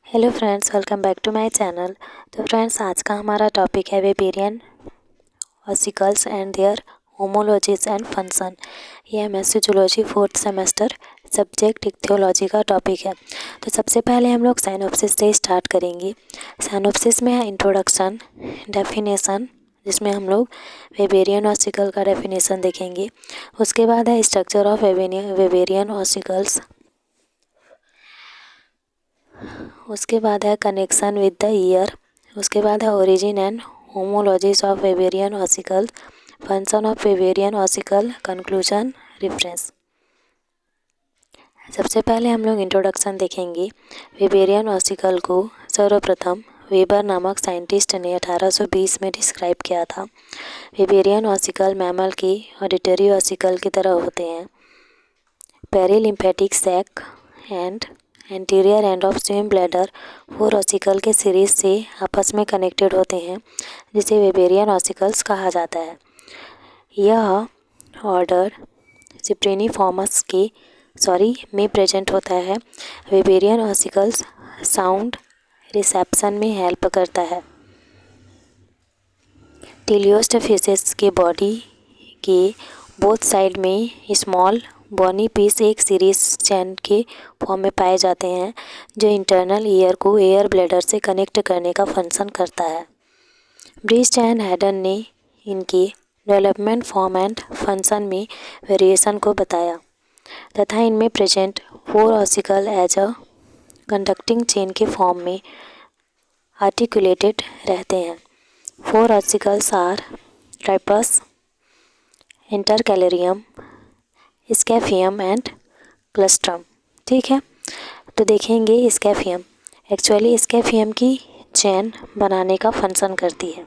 Hello friends, welcome back to my channel. तो friends, आज का हमारा टॉपिक है Weberian ossicles and their homologies and function. ये MSc zoology 4th semester subject ichthyology का topic है। तो सबसे पहले हम लोग साइनॉप्सिस से स्टार्ट करेंगे। साइनॉप्सिस में है इंट्रोडक्शन, डेफिनेशन, जिसमें हम लोग वेबेरियन ऑसिकल का डेफिनेशन देखेंगे। उसके बाद है स्ट्रक्चर ऑफ वेबेरियन ऑसिकल्स। उसके बाद है कनेक्शन विद द ईयर। उसके बाद है origin and homologies of Weberian ossicle, function of Weberian ossicle, conclusion, reference. सबसे पहले हम लोग इंट्रोडक्शन देखेंगे। वेबेरियन ऑसिकल को सर्वप्रथम वेबर नामक साइंटिस्ट ने 1820 में डिस्क्राइब किया था। वेबेरियन ऑसिकल मैमल की ऑडिटरी ऑसिकल की तरह होते हैं। Perilymphatic sac and anterior end of swim bladder 4 ossicle के सीरीज से आपस में कनेक्टेड होते हैं, जिसे वेबेरियन ऑसिकल्स कहा जाता है। यह ऑर्डर सिप्रेनिफॉर्मस में प्रेजेंट होता है। वेबेरियन ऑसिकल्स साउंड रिसेप्शन में हेल्प करता है। टीलियोस्ट फिशेस के बॉडी के बोथ साइड में स्मॉल बॉनी पीस एक सीरीज चैन के फॉर्म में पाए जाते हैं, जो इंटरनल ईयर को एयर ब्लैडर से कनेक्ट करने का फंक्शन करता है। ब्रिस्ट एंड हैडन ने इनकी डेवलपमेंट फॉर्म एंड फंक्शन में वेरिएशन को बताया तथा इनमें present 4 ossicle as a conducting chain के फॉर्म में आर्टिकुलेटेड रहते हैं। 4 ossicles are tripus, intercalarium, scaphium and claustrum. ठीक है, तो देखेंगे स्कैफियम। एक्चुअली स्कैफियम की चेन बनाने का फंक्शन करती है।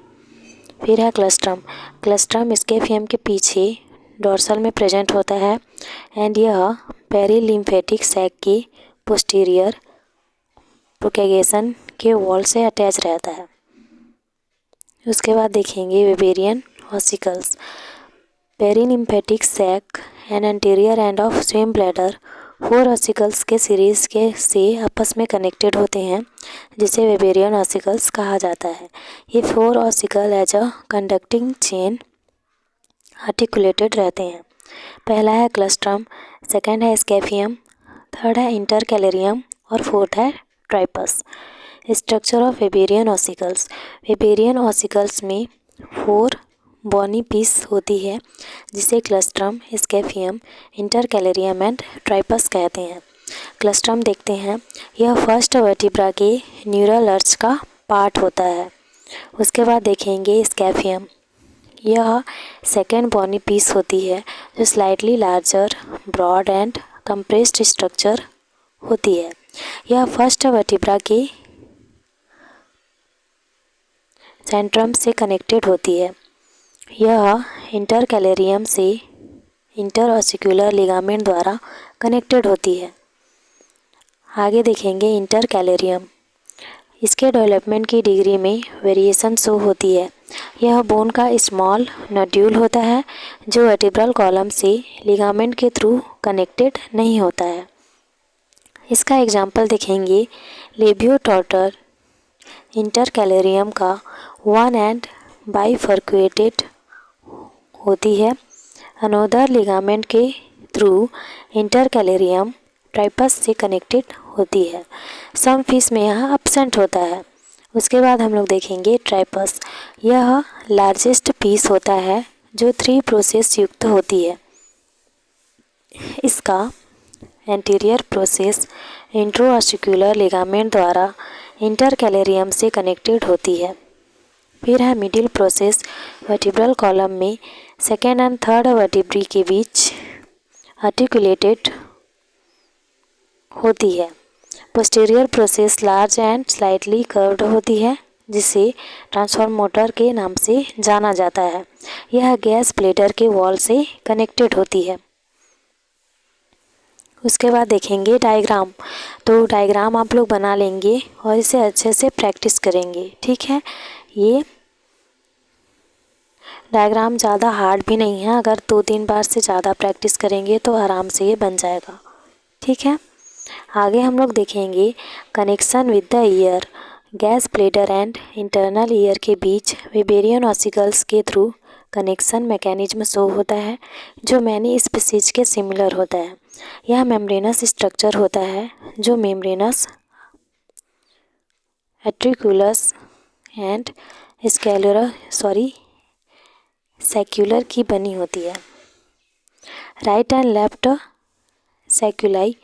फिर है क्लस्ट्रम। क्लस्ट्रम स्कैफियम के पीछे डोर्सल में प्रेजेंट होता है एंड यह पेरिलिम्फेटिक सैक की पोस्टीरियर प्रोपेगेशन के वॉल से अटैच रहता है। उसके बाद देखेंगे Weberian ossicles. Perilymphatic sac and anterior end of swim bladder 4 ossicles के सीरीज के से आपस में कनेक्टेड होते हैं, जिसे वेबेरियन ऑसिकल्स कहा जाता है। ये 4 ossicle as a conducting chain articulated रहते हैं। पहला है क्लस्ट्रम, सेकंड है स्कैफियम, थर्ड है इंटरकैलेरियम और फोर्थ है tripus. Structure of Weberian ossicles. Weberian ossicles में 4 बॉनी पीस होती है, जिसे क्लस्ट्रम, स्कैफियम, इंटरकैलेरियम एंड ट्राइपस कहते हैं। क्लस्ट्रम देखते हैं, यह फर्स्ट वर्टिब्रा के न्यूरल अर्च का पार्ट होता है। उसके बाद देखेंगे स्कैफियम। यह सेकेंड बॉनी पीस होती है, जो slightly larger, broad and compressed structure होती है। यह फर्स्ट वर्टिब्रा के सेंट्रम से कनेक्टेड होती है। यह इंटरकैलेरियम से इंटरऑसिकुलर लिगामेंट द्वारा कनेक्टेड होती है। आगे देखेंगे इंटरकैलेरियम। इसके डेवलपमेंट की डिग्री में वेरिएशन शो होती है। यह बोन का स्मॉल नोड्यूल होता है, जो वर्टिब्रल कॉलम से लिगामेंट के थ्रू कनेक्टेड नहीं होता है। इसका एग्जाम्पल देखेंगे लेबियोटॉर्टर इंटरकैलेरियम का 1 एंड बाइफर्कुएटेड होती है। अनोदर लिगामेंट के थ्रू इंटरकैलेरियम ट्राइपस से कनेक्टेड होती है। सम फिश में यह एब्सेंट होता है। उसके बाद हम लोग देखेंगे ट्राइपस। यह लार्जेस्ट पीस होता है, जो 3 प्रोसेस युक्त होती है। इसका एंटीरियर प्रोसेस इंट्रोऑसिकुलर लिगामेंट द्वारा इंटरकैलेरियम से कनेक्टेड होती है। फिर है मिडिल प्रोसेस वर्टिब्रल कॉलम में सेकेंड एंड थर्ड वर्टिब्री के बीच आर्टिकुलेटेड होती है। Posterior process large and slightly curved होती है, जिसे ट्रांसफॉर्मोटर के नाम से जाना जाता है। यह गैस ब्लैडर के वॉल से कनेक्टेड होती है। उसके बाद देखेंगे डायग्राम। तो डायग्राम आप लोग बना लेंगे और इसे अच्छे से प्रैक्टिस करेंगे। ठीक है, ये डायग्राम ज़्यादा हार्ड भी नहीं है। अगर 2-3 बार से ज़्यादा प्रैक्टिस करेंगे तो आराम से ये बन जाएगा। ठीक है, आगे हम लोग देखेंगे connection with the year, gas bladder and internal ear के बीच वेबेरियन ऑसिकल्स के थ्रू कनेक्शन मैकेनिज्म शो होता है जो मैनी स्पीसीज के सिमिलर होता है। यह मेम्ब्रेनस स्ट्रक्चर होता है जो मेम्ब्रेनस, एट्रिकुलस एंड सेक्युलर की बनी होती है। Right and left sacculi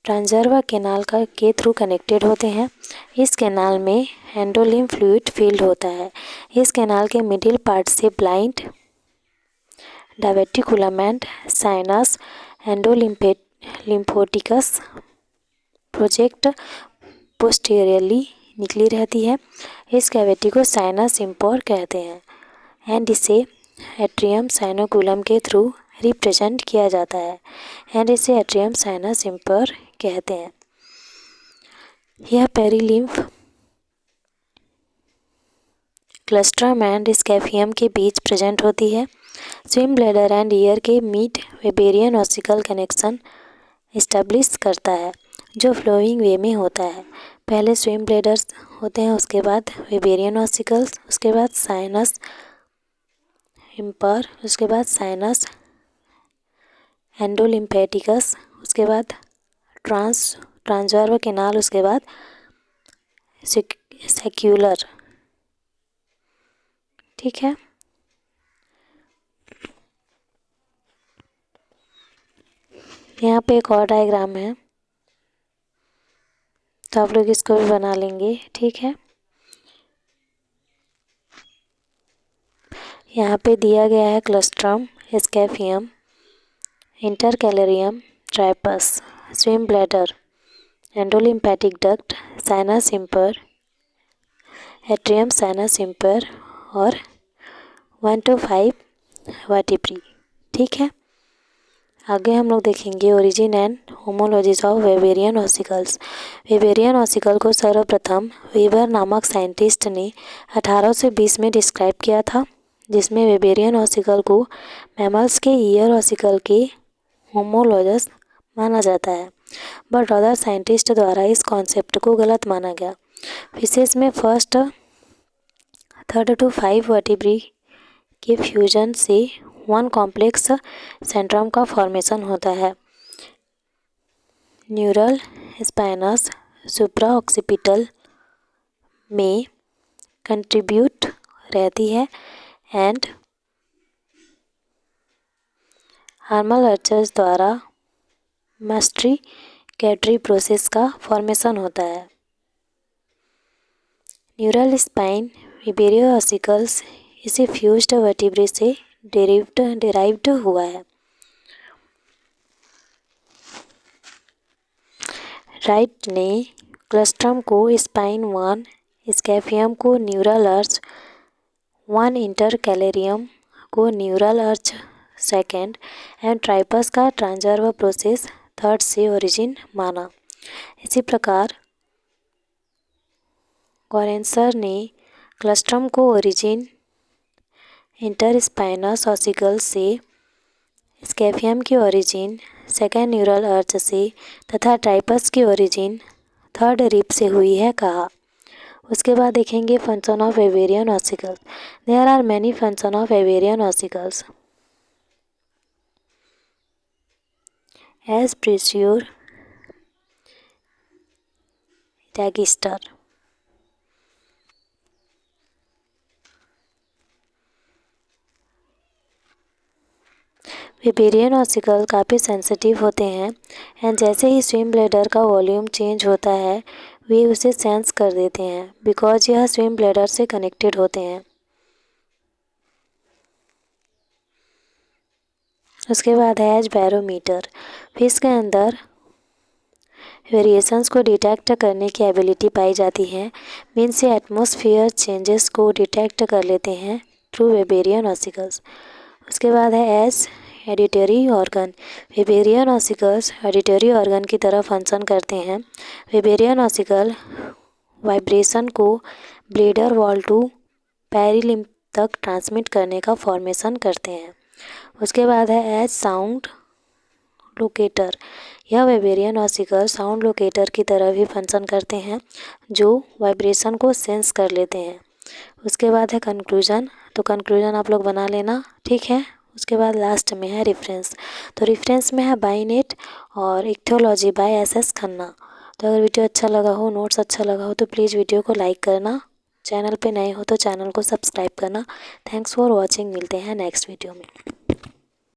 transverse canal के थ्रू कनेक्टेड होते हैं। इस कैनाल में एंडोलिम्फ फ्लूइड फील्ड होता है। इस कैनाल के मिडिल पार्ट से blind diverticulum and sinus endolymphaticus project posteriorly निकली रहती है। इस कैविटी को साइनस इंपर कहते हैं एंड इसे एट्रियम साइनोकुलम के थ्रू रिप्रेजेंट किया जाता है एंड इसे एट्रियम साइनस इंपर कहते हैं। यह पेरिलिम्फ क्लस्ट्रम एंड स्कैफियम के बीच प्रेजेंट होती है। स्विम ब्लैडर एंड ईयर के mid Weberian ossicle connection establish करता है जो फ्लोइंग वे में होता है। पहले स्विम ब्लैडर्स होते हैं, उसके बाद वेबेरियन ऑसिकल्स, उसके बाद साइनस इंपर, उसके बाद साइनस एंडोलिम्फेटिकस, उसके बाद ट्रांसवर्स कैनाल, उसके बाद सेक्युलर। ठीक है, यहाँ पे एक और डायग्राम है तो आप लोग इसको भी बना लेंगे। ठीक है, यहाँ पे दिया गया है claustrum, scaphium, intercalarium, tripus, swim bladder, endolymphatic duct, sinus impar, atrium sinus impar और 1 to 5 वर्टिब्री। ठीक है, आगे हम लोग देखेंगे origin and homologies of Weberian ossicles. Weberian ossicle को सर्वप्रथम वीबर नामक साइंटिस्ट ने 1820 में डिस्क्राइब किया था, जिसमें वेबेरियन ऑसिकल को मैमल्स के ईयर ऑसिकल के होमोलॉजस माना जाता है, बट अदर साइंटिस्ट द्वारा इस कॉन्सेप्ट को गलत माना गया। फिशेस में फर्स्ट 3 to 5 वर्टिब्री के फ्यूजन से 1 कॉम्प्लेक्स सेंट्रम का फॉर्मेशन होता है। न्यूरल स्पाइनस सुप्राऑक्सिपिटल में कंट्रीब्यूट रहती है एंड हार्मल आर्चर्स द्वारा मास्टिकेटरी प्रोसेस का फॉर्मेशन होता है। न्यूरल स्पाइन वेबेरियन ऑसिकल्स इसे फ्यूज्ड वर्टिब्रे से डेराइव्ड हुआ है। राइट ने क्लस्ट्रम को स्पाइन 1, स्कैफियम को न्यूरल आर्च 1, इंटरकैलेरियम को न्यूरल आर्च 2 एंड ट्राइपस का ट्रांसवर्स प्रोसेस 3 से ओरिजिन माना। इसी प्रकार कॉरेंसर ने क्लस्ट्रम को ओरिजिन इंटरस्पाइनस ऑसिकल से, स्कैफियम की ओरिजिन 2nd न्यूरल आर्च से तथा ट्राइपस की ओरिजिन 3rd रिब से हुई है कहा। उसके बाद देखेंगे function of Weberian ossicles. There are many function of Weberian ossicles as pressure register. Weberian ossicle काफ़ी सेंसिटिव होते हैं एंड जैसे ही स्विम ब्लैडर का वॉल्यूम चेंज होता है वे उसे सेंस कर देते हैं बिकॉज यह स्विम ब्लैडर से कनेक्टेड होते हैं। उसके बाद है एज बैरोमीटर। फिश के अंदर वेरिएशंस को डिटेक्ट करने की एबिलिटी पाई जाती है, मीन्स से एटमॉस्फेयर चेंजेस को डिटेक्ट कर लेते हैं थ्रू वेबेरियन ऑसिकल्स। उसके बाद है as auditory organ. Weberian ossicles auditory organ की तरह फंक्शन करते हैं। वेबेरियन ऑसिकल वाइब्रेशन को ब्लैडर वॉल टू पेरिलिम्फ तक ट्रांसमिट करने का फॉर्मेशन करते हैं। उसके बाद है एज साउंड लोकेटर। यह वाइब्रेरियन ऑसिलर साउंड लोकेटर की तरह भी फंक्शन करते हैं, जो वाइब्रेशन को सेंस कर लेते हैं। उसके बाद है कंक्लूजन। तो कंक्लूजन आप लोग बना लेना, ठीक है। उसके बाद लास्ट में है रेफरेंस। तो रेफरेंस में है बाइनेट और इक्थियोलॉजी बाय एस.एस. खन्ना। तो अगर वीडियो अच्छा लगा हो, नोट्स अच्छा लगा हो तो प्लीज़ वीडियो को लाइक करना। चैनल पे नए हो तो चैनल को सब्सक्राइब करना। Thanks for watching. मिलते हैं नेक्स्ट वीडियो में।